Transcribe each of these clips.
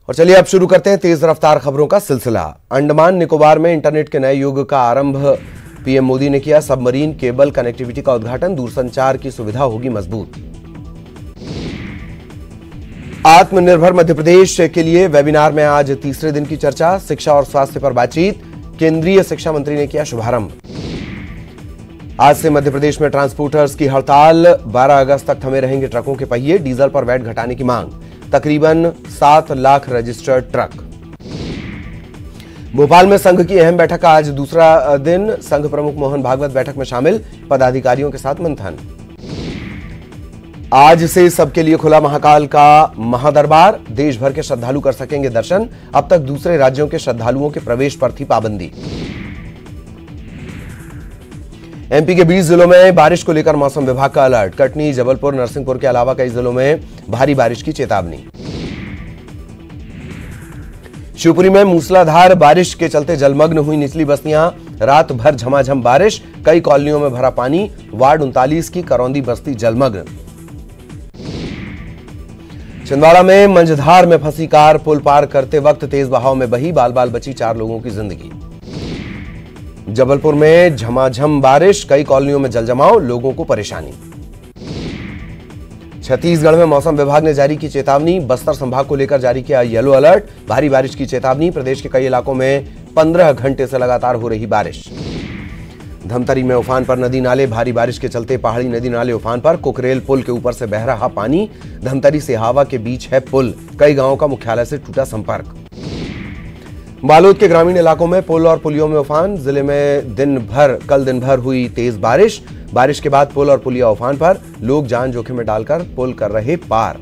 और चलिए अब शुरू करते हैं तेज रफ्तार खबरों का सिलसिला। अंडमान निकोबार में इंटरनेट के नए युग का आरंभ पीएम मोदी ने किया। सबमरीन केबल कनेक्टिविटी का उद्घाटन, दूरसंचार की सुविधा होगी मजबूत। आत्मनिर्भर मध्य प्रदेश के लिए वेबिनार में आज तीसरे दिन की चर्चा, शिक्षा और स्वास्थ्य पर बातचीत, केंद्रीय शिक्षा मंत्री ने किया शुभारंभ। आज से मध्य प्रदेश में ट्रांसपोर्टर्स की हड़ताल, 12 अगस्त तक थमे रहेंगे ट्रकों के पहिए, डीजल पर वैट घटाने की मांग, तकरीबन 7 लाख रजिस्टर्ड ट्रक। भोपाल में संघ की अहम बैठक का आज दूसरा दिन, संघ प्रमुख मोहन भागवत बैठक में शामिल, पदाधिकारियों के साथ मंथन। आज से सबके लिए खुला महाकाल का महादरबार, देश भर के श्रद्धालु कर सकेंगे दर्शन। अब तक दूसरे राज्यों के श्रद्धालुओं के प्रवेश पर थी पाबंदी। एमपी के 20 जिलों में बारिश को लेकर मौसम विभाग का अलर्ट, कटनी, जबलपुर, नरसिंहपुर के अलावा कई जिलों में भारी बारिश की चेतावनी। शिवपुरी में मूसलाधार बारिश के चलते जलमग्न हुई निचली बस्तियां, रात भर झमाझम बारिश, कई कॉलोनियों में भरा पानी, वार्ड 39 की करौंदी बस्ती जलमग्न। छिंदवाड़ा में मंझधार में फंसी कार पुल पार करते वक्त तेज बहाव में बही, बाल बाल बची 4 लोगों की जिंदगी। जबलपुर में झमाझम बारिश, कई कॉलोनियों में जलजमाव, लोगों को परेशानी। छत्तीसगढ़ में मौसम विभाग ने जारी की चेतावनी, बस्तर संभाग को लेकर जारी किया येलो अलर्ट, भारी बारिश की चेतावनी, प्रदेश के कई इलाकों में 15 घंटे से लगातार हो रही बारिश। धमतरी में उफान पर नदी नाले, भारी बारिश के चलते पहाड़ी नदी नाले उफान पर, कुकरेल पुल के ऊपर से बह रहा पानी, धमतरी से हावा के बीच है पुल, कई गांवों का मुख्यालय से टूटा संपर्क। बालोद के ग्रामीण इलाकों में पुल और पुलियों में उफान, जिले में कल दिन भर हुई तेज बारिश, बारिश के बाद पुल और पुलिया उफान पर, लोग जान जोखिम में डालकर पुल कर रहे पार।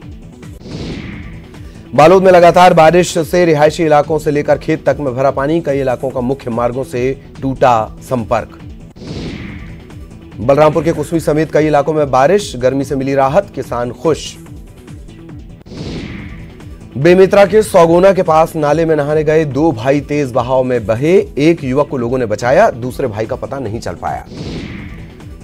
बालोद में लगातार बारिश से रिहायशी इलाकों से लेकर खेत तक में भरा पानी, कई इलाकों का मुख्य मार्गों से टूटा संपर्क। बलरामपुर के कुसमी समेत कई इलाकों में बारिश, गर्मी से मिली राहत, किसान खुश। बेमेतरा के सौगोना के पास नाले में नहाने गए 2 भाई तेज बहाव में बहे, एक युवक को लोगों ने बचाया, दूसरे भाई का पता नहीं चल पाया।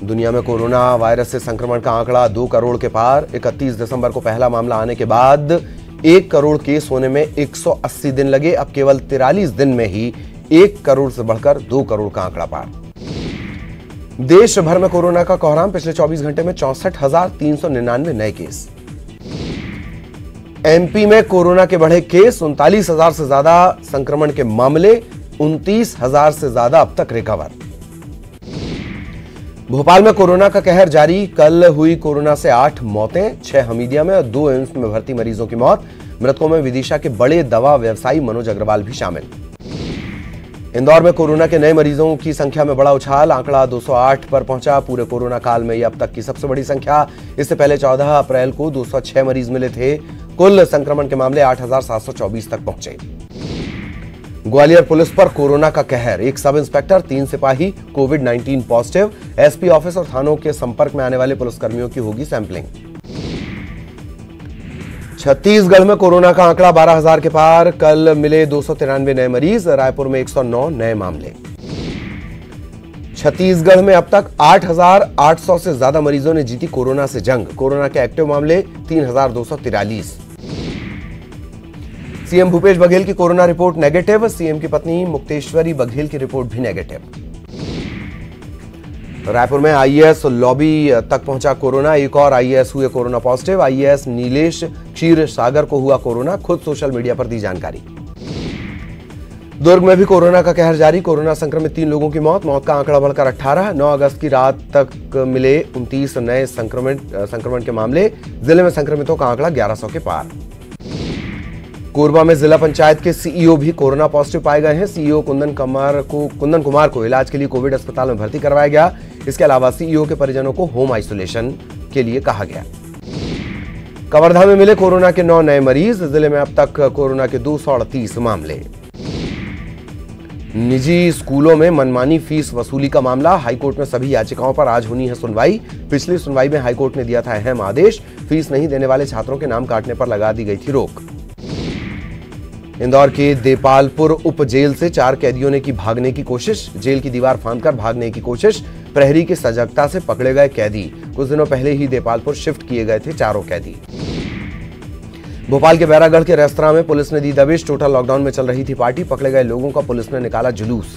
दुनिया में कोरोना वायरस से संक्रमण का आंकड़ा 2 करोड़ के पार, 31 दिसंबर को पहला मामला आने के बाद 1 करोड़ केस होने में 180 दिन लगे, अब केवल 43 दिन में ही 1 करोड़ से बढ़कर 2 करोड़ का आंकड़ा पार। देश भर में कोरोना का कोहराम, पिछले 24 घंटे में 64,399 नए केस। एमपी में कोरोना के बढ़े केस, 39,000 से ज्यादा संक्रमण के मामले, 29,000 से ज्यादा अब तक रिकवर। भोपाल में कोरोना का कहर जारी, कल हुई कोरोना से 8 मौतें, 6 हमीदिया में और 2 एम्स में भर्ती मरीजों की मौत। मृतकों में विदिशा के बड़े दवा व्यवसायी मनोज अग्रवाल भी शामिल। इंदौर में कोरोना के नए मरीजों की संख्या में बड़ा उछाल, आंकड़ा 208 पर पहुंचा, पूरे कोरोना काल में यह अब तक की सबसे बड़ी संख्या। इससे पहले 14 अप्रैल को 206 मरीज मिले थे। कुल संक्रमण के मामले 8,724 तक पहुंचे। ग्वालियर पुलिस पर कोरोना का कहर, 1 सब इंस्पेक्टर, 3 सिपाही कोविड-19 पॉजिटिव। एसपी ऑफिस और थानों के संपर्क में आने वाले पुलिसकर्मियों की होगी सैंपलिंग। छत्तीसगढ़ में कोरोना का आंकड़ा 12,000 के पार, कल मिले 293 नए मरीज, रायपुर में 109 नए मामले। छत्तीसगढ़ में अब तक 8,800 से ज्यादा मरीजों ने जीती कोरोना से जंग, कोरोना के एक्टिव मामले 3,243। सीएम भूपेश बघेल की कोरोना रिपोर्ट नेगेटिव, सीएम की पत्नी मुक्तेश्वरी बघेल की रिपोर्ट भी नेगेटिव। रायपुर में आईएएस लॉबी तक पहुंचा कोरोना, एक और आईएएस हुए कोरोना पॉजिटिव। आईएएस नीलेश क्षीर सागर को हुआ कोरोना, खुद सोशल मीडिया पर दी जानकारी। दुर्ग में भी कोरोना का कहर जारी, कोरोना संक्रमित 3 लोगों की मौत का आंकड़ा बढ़कर 18। 9 अगस्त की रात तक मिले 29 नए संक्रमण के मामले, जिले में संक्रमितों का आंकड़ा 1100 के पार। कोरबा में जिला पंचायत के सीईओ भी कोरोना पॉजिटिव पाए गए हैं। सीईओ कुंदन कुमार को इलाज के लिए कोविड अस्पताल में भर्ती करवाया गया। इसके अलावा सीईओ के परिजनों को होम आइसोलेशन के लिए कहा गया। कवर्धा में मिले कोरोना के 9 नए मरीज, जिले में अब तक कोरोना के 238 मामले। निजी स्कूलों में मनमानी फीस वसूली का मामला, हाईकोर्ट में सभी याचिकाओं पर आज होनी है सुनवाई। पिछली सुनवाई में हाईकोर्ट ने दिया था अहम आदेश, फीस नहीं देने वाले छात्रों के नाम काटने पर लगा दी गई थी रोक। इंदौर के देपालपुर उप जेल से 4 कैदियों ने की भागने की कोशिश, जेल की दीवार फांदकर भागने की कोशिश, प्रहरी की सजगता से पकड़े गए कैदी। कुछ दिनों पहले ही देपालपुर शिफ्ट किए गए थे चारों कैदी। भोपाल के बैरागढ़ के रेस्तरां में पुलिस ने दी दबिश। टोटल लॉकडाउन में चल रही थी पार्टी। पकड़े गए लोगों का पुलिस ने निकाला जुलूस।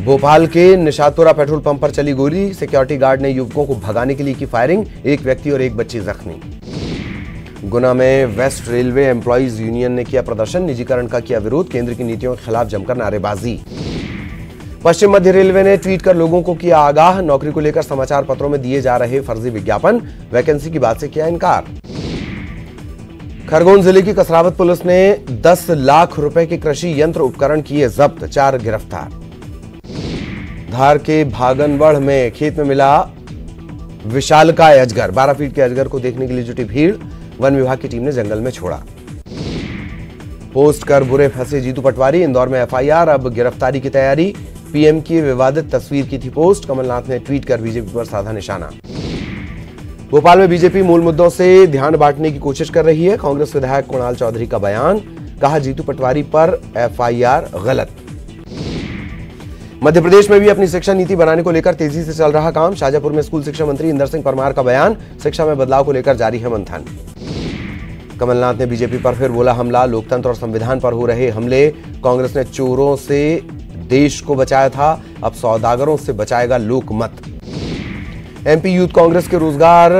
भोपाल के निशातपुरा पेट्रोल पंप पर चली गोली। सिक्योरिटी गार्ड ने युवकों को भगाने के लिए की फायरिंग। एक व्यक्ति और एक बच्ची जख्मी। गुना में वेस्ट रेलवे एम्प्लॉइज यूनियन ने किया प्रदर्शन। निजीकरण का किया विरोध। केंद्र की नीतियों के खिलाफ जमकर नारेबाजी। पश्चिम मध्य रेलवे ने ट्वीट कर लोगों को किया आगाह। नौकरी को लेकर समाचार पत्रों में दिए जा रहे फर्जी विज्ञापन। वैकेंसी की बात से किया इनकार। खरगोन जिले की कसरावत पुलिस ने 10 लाख रुपए के कृषि यंत्र उपकरण किए जब्त। 4 गिरफ्तार। धार के भागनवढ़ में खेत में मिला विशालकाय अजगर। 12 फीट के अजगर को देखने के लिए जुटी भीड़। वन विभाग की टीम ने जंगल में छोड़ा। पोस्ट कर बुरे फंसे जीतू पटवारी। इंदौर में एफआईआर। अब गिरफ्तारी की तैयारी। पीएम की विवादित तस्वीर की थी पोस्ट। कमलनाथ ने ट्वीट कर बीजेपी पर साधा निशाना। भोपाल में बीजेपी मूल मुद्दों से ध्यान बांटने की कोशिश कर रही है। कांग्रेस विधायक कुणाल चौधरी का बयान। कहा जीतू पटवारी पर एफआईआर गलत। मध्य प्रदेश में भी अपनी शिक्षा नीति बनाने को लेकर तेजी से चल रहा काम। शाजापुर में स्कूल शिक्षा मंत्री इंदर सिंह परमार का बयान। शिक्षा में बदलाव को लेकर जारी है मंथन। कमलनाथ ने बीजेपी पर फिर बोला हमला। लोकतंत्र और संविधान पर हो रहे हमले। कांग्रेस ने चोरों से देश को बचाया था, अब सौदागरों से बचाएगा लोकमत। एमपी यूथ कांग्रेस के रोजगार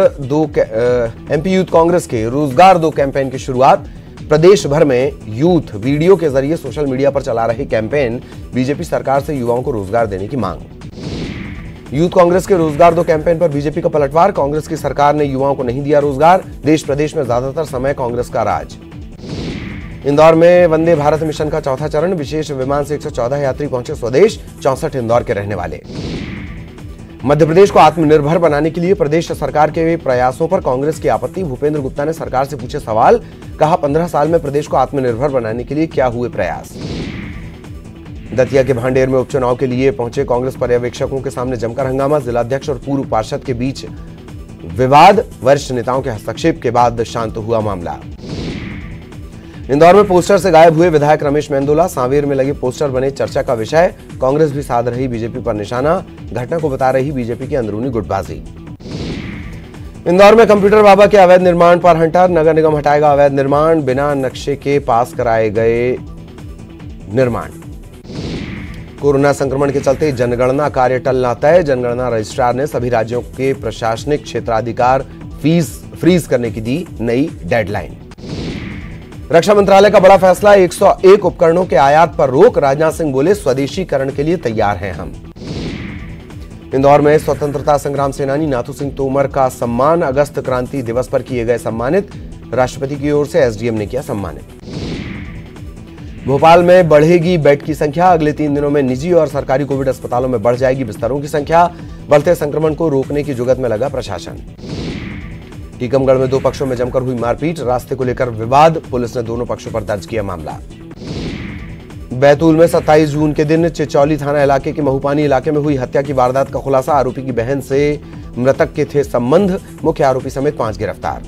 दो कैंपेन की शुरुआत। प्रदेश भर में यूथ वीडियो के जरिए सोशल मीडिया पर चला रहे कैंपेन। बीजेपी सरकार से युवाओं को रोजगार देने की मांग। यूथ कांग्रेस के रोजगार दो कैंपेन पर बीजेपी का पलटवार। कांग्रेस की सरकार ने युवाओं को नहीं दिया रोजगार। देश प्रदेश में ज्यादातर समय कांग्रेस का राज। इंदौर में वंदे भारत मिशन का चौथा चरण। विशेष विमान से 114 यात्री पहुंचे स्वदेश। 64 इंदौर के रहने वाले। मध्य प्रदेश को आत्मनिर्भर बनाने के लिए प्रदेश सरकार के प्रयासों पर कांग्रेस की आपत्ति। भूपेंद्र गुप्ता ने सरकार से पूछे सवाल। कहा 15 साल में प्रदेश को आत्मनिर्भर बनाने के लिए क्या हुए प्रयास। दतिया के भांडेर में उपचुनाव के लिए पहुंचे कांग्रेस पर्यवेक्षकों के सामने जमकर हंगामा। जिलाध्यक्ष और पूर्व पार्षद के बीच विवाद। वरिष्ठ नेताओं के हस्तक्षेप के बाद शांत हुआ मामला। इंदौर में पोस्टर से गायब हुए विधायक रमेश मेंदोला। सांवेर में लगे पोस्टर बने चर्चा का विषय। कांग्रेस भी साध रही बीजेपी पर निशाना। घटना को बता रही बीजेपी की अंदरूनी गुटबाजी। इंदौर में कंप्यूटर बाबा के अवैध निर्माण पर हंटर। नगर निगम हटाएगा अवैध निर्माण। बिना नक्शे के पास कराए गए निर्माण। कोरोना संक्रमण के चलते जनगणना कार्य टलना तय। जनगणना रजिस्ट्रार ने सभी राज्यों के प्रशासनिक क्षेत्राधिकार फ्रीज करने की दी नई डेडलाइन। रक्षा मंत्रालय का बड़ा फैसला। 101 उपकरणों के आयात पर रोक। राजनाथ सिंह बोले स्वदेशीकरण के लिए तैयार हैं हम। इंदौर में स्वतंत्रता संग्राम सेनानी नाथू सिंह तोमर का सम्मान। अगस्त क्रांति दिवस पर किए गए सम्मानित। राष्ट्रपति की ओर से एसडीएम ने किया सम्मानित। भोपाल में बढ़ेगी बेड की संख्या। अगले 3 दिनों में निजी और सरकारी कोविड अस्पतालों में बढ़ जाएगी बिस्तरों की संख्या। बढ़ते संक्रमण को रोकने की जुगत में लगा प्रशासन। टीकमगढ़ में 2 पक्षों में जमकर हुई मारपीट। रास्ते को लेकर विवाद। पुलिस ने दोनों पक्षों पर दर्ज किया मामला। बैतूल में 27 जून के दिन चिचौली थाना इलाके के महूपानी इलाके में हुई हत्या की वारदात का खुलासा। आरोपी की बहन से मृतक के थे संबंध। मुख्य आरोपी समेत 5 गिरफ्तार।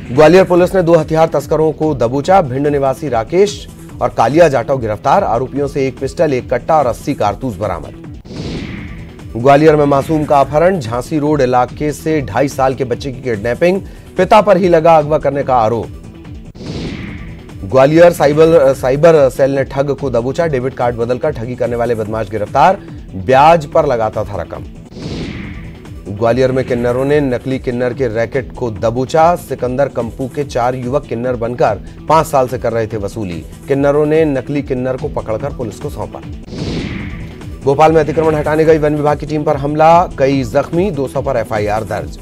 ग्वालियर पुलिस ने 2 हथियार तस्करों को दबोचा। भिंड निवासी राकेश और कालिया जाटव गिरफ्तार। आरोपियों से 1 पिस्टल, 1 कट्टा और 80 कारतूस बरामद। ग्वालियर में मासूम का अपहरण। झांसी रोड इलाके से 2.5 साल के बच्चे की किडनैपिंग। पिता पर ही लगा अगवा करने का आरोप। ग्वालियर साइबर सेल ने ठग को दबोचा। डेबिट कार्ड बदलकर ठगी करने वाले बदमाश गिरफ्तार। ब्याज पर लगाता था रकम। ग्वालियर में किन्नरों ने नकली किन्नर के रैकेट को दबोचा। सिकंदर कंपू के 4 युवक किन्नर बनकर 5 साल से कर रहे थे वसूली। किन्नरों ने नकली किन्नर को पकड़कर पुलिस को सौंपा। भोपाल में अतिक्रमण हटाने गई वन विभाग की टीम पर हमला। कई जख्मी। 200 पर एफआईआर दर्ज।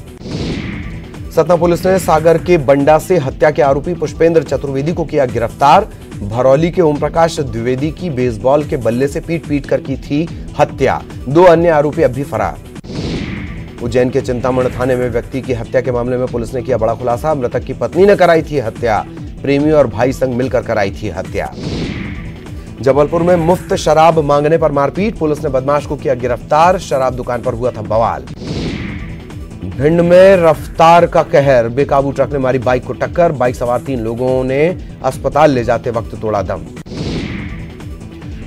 सतना पुलिस ने सागर के बंडा से हत्या के आरोपी पुष्पेंद्र चतुर्वेदी को किया गिरफ्तार। भरौली के ओम प्रकाश द्विवेदी की बेसबॉल के बल्ले से पीट कर की थी हत्या। 2 अन्य आरोपी अब भी फरार। उज्जैन के चिंतामण थाने में व्यक्ति की हत्या के मामले में पुलिस ने किया बड़ा खुलासा। मृतक की पत्नी ने कराई थी हत्या। प्रेमी और भाई संग मिलकर कराई थी हत्या। जबलपुर में मुफ्त शराब मांगने पर मारपीट। पुलिस ने बदमाश को किया गिरफ्तार। शराब दुकान पर हुआ था बवाल। भिंड में रफ्तार का कहर। बेकाबू ट्रक ने मारी बाइक को टक्कर। बाइक सवार 3 लोगों ने अस्पताल ले जाते वक्त तोड़ा दम।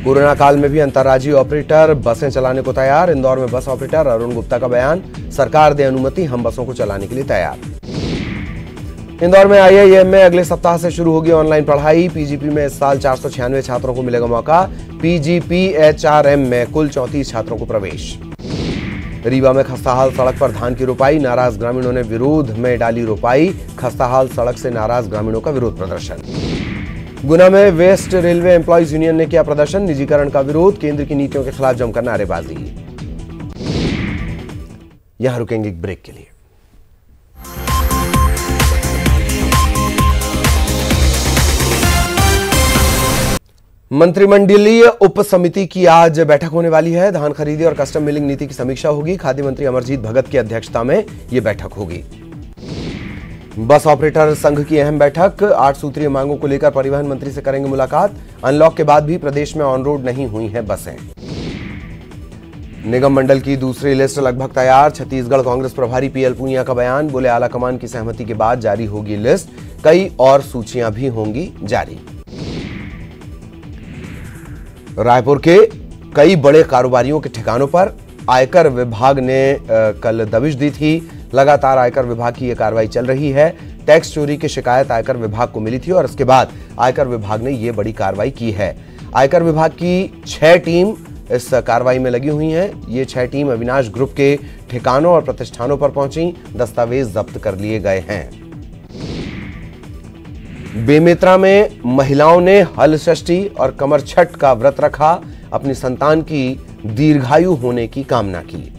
कोरोना काल में भी अंतर्राज्यीय ऑपरेटर बसें चलाने को तैयार। इंदौर में बस ऑपरेटर अरुण गुप्ता का बयान। सरकार दे अनुमति, हम बसों को चलाने के लिए तैयार। इंदौर में आईआईएम में अगले सप्ताह से शुरू होगी ऑनलाइन पढ़ाई। पीजीपी में इस साल 496 छात्रों को मिलेगा मौका। पीजीपीएचआरएम में कुल 34 छात्रों को प्रवेश। रीवा में खस्ताहाल सड़क पर धान की रोपाई, नाराज ग्रामीणों ने विरोध में डाली रोपाई। खस्ताहाल सड़क से नाराज ग्रामीणों का विरोध प्रदर्शन। गुना में वेस्ट रेलवे एम्प्लॉइज यूनियन ने किया प्रदर्शन, निजीकरण का विरोध, केंद्र की नीतियों के खिलाफ जमकर नारेबाजी। यहां रुकेंगे एक ब्रेक के लिए। मंत्रिमंडलीय उप समिति की आज बैठक होने वाली है। धान खरीदी और कस्टम मिलिंग नीति की समीक्षा होगी। खाद्य मंत्री अमरजीत भगत की अध्यक्षता में यह बैठक होगी। बस ऑपरेटर संघ की अहम बैठक, 8 सूत्रीय मांगों को लेकर परिवहन मंत्री से करेंगे मुलाकात। अनलॉक के बाद भी प्रदेश में ऑन रोड नहीं हुई हैं बसें। निगम मंडल की दूसरी लिस्ट लगभग तैयार। छत्तीसगढ़ कांग्रेस प्रभारी पीएल पूनिया का बयान, बोले आला कमान की सहमति के बाद जारी होगी लिस्ट, कई और सूचियां भी होंगी जारी। रायपुर के कई बड़े कारोबारियों के ठिकानों पर आयकर विभाग ने कल दबिश दी थी। लगातार आयकर विभाग की यह कार्रवाई चल रही है। टैक्स चोरी की शिकायत आयकर विभाग को मिली थी और इसके बाद आयकर विभाग ने यह बड़ी कार्रवाई की है। आयकर विभाग की 6 टीम इस कार्रवाई में लगी हुई हैं। ये 6 टीम अविनाश ग्रुप के ठिकानों और प्रतिष्ठानों पर पहुंची, दस्तावेज जब्त कर लिए गए हैं। बेमेतरा में महिलाओं ने हल षष्ठी और कमर छठ का व्रत रखा, अपनी संतान की दीर्घायु होने की कामना की।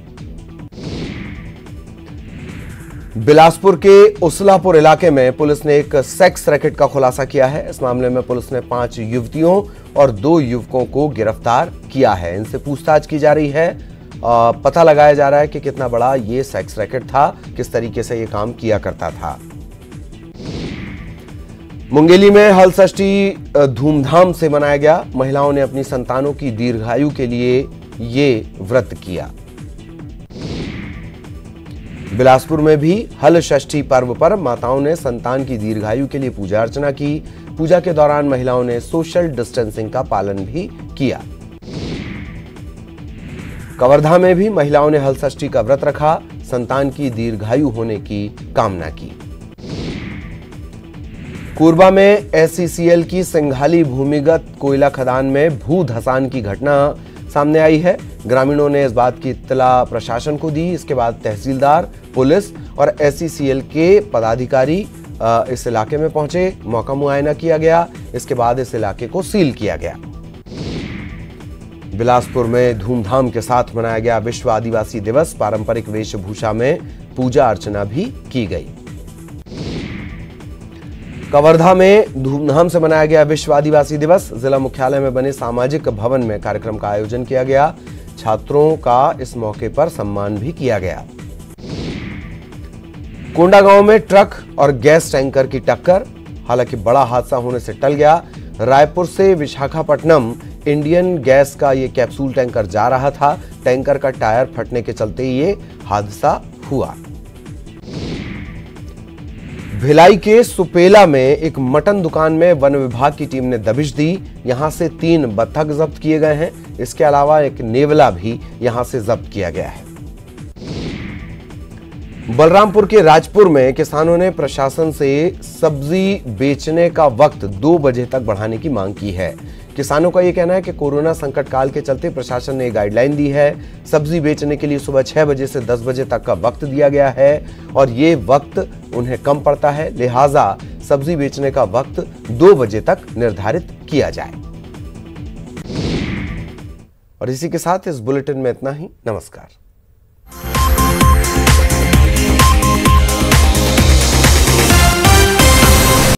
बिलासपुर के उसलापुर इलाके में पुलिस ने एक सेक्स रैकेट का खुलासा किया है। इस मामले में पुलिस ने 5 युवतियों और 2 युवकों को गिरफ्तार किया है। इनसे पूछताछ की जा रही है। पता लगाया जा रहा है कि कितना बड़ा ये सेक्स रैकेट था, किस तरीके से ये काम किया करता था। मुंगेली में हल षष्ठी धूमधाम से मनाया गया। महिलाओं ने अपनी संतानों की दीर्घायु के लिए ये व्रत किया। बिलासपुर में भी हल षष्ठी पर्व पर माताओं ने संतान की दीर्घायु के लिए पूजा अर्चना की। पूजा के दौरान महिलाओं ने सोशल डिस्टेंसिंग का पालन भी किया। कवर्धा में भी महिलाओं ने हल षष्ठी का व्रत रखा, संतान की दीर्घायु होने की कामना की। कोरबा में एससीसीएल की सिंघाली भूमिगत कोयला खदान में भू धसान की घटना सामने आई है। ग्रामीणों ने इस बात की इत्तला प्रशासन को दी। इसके बाद तहसीलदार, पुलिस और एससीसीएल के पदाधिकारी इस इलाके में पहुंचे, मौका मुआयना किया गया। इसके बाद इस इलाके को सील किया गया। बिलासपुर में धूमधाम के साथ मनाया गया विश्व आदिवासी दिवस। पारंपरिक वेशभूषा में पूजा अर्चना भी की गई। कवर्धा में धूमधाम से मनाया गया विश्व आदिवासी दिवस। जिला मुख्यालय में बने सामाजिक भवन में कार्यक्रम का आयोजन किया गया। छात्रों का इस मौके पर सम्मान भी किया गया। कोंडागांव में ट्रक और गैस टैंकर की टक्कर, हालांकि बड़ा हादसा होने से टल गया। रायपुर से विशाखापट्टनम इंडियन गैस का ये कैप्सूल टैंकर जा रहा था। टैंकर का टायर फटने के चलते ये हादसा हुआ। भिलाई के सुपेला में एक मटन दुकान में वन विभाग की टीम ने दबिश दी। यहां से 3 बत्तख जब्त किए गए हैं। इसके अलावा एक नेवला भी यहां से जब्त किया गया है। बलरामपुर के राजपुर में किसानों ने प्रशासन से सब्जी बेचने का वक्त 2 बजे तक बढ़ाने की मांग की है। किसानों का यह कहना है कि कोरोना संकट काल के चलते प्रशासन ने गाइडलाइन दी है। सब्जी बेचने के लिए सुबह 6 बजे से 10 बजे तक का वक्त दिया गया है और ये वक्त उन्हें कम पड़ता है, लिहाजा सब्जी बेचने का वक्त 2 बजे तक निर्धारित किया जाए। और इसी के साथ इस बुलेटिन में इतना ही। नमस्कार।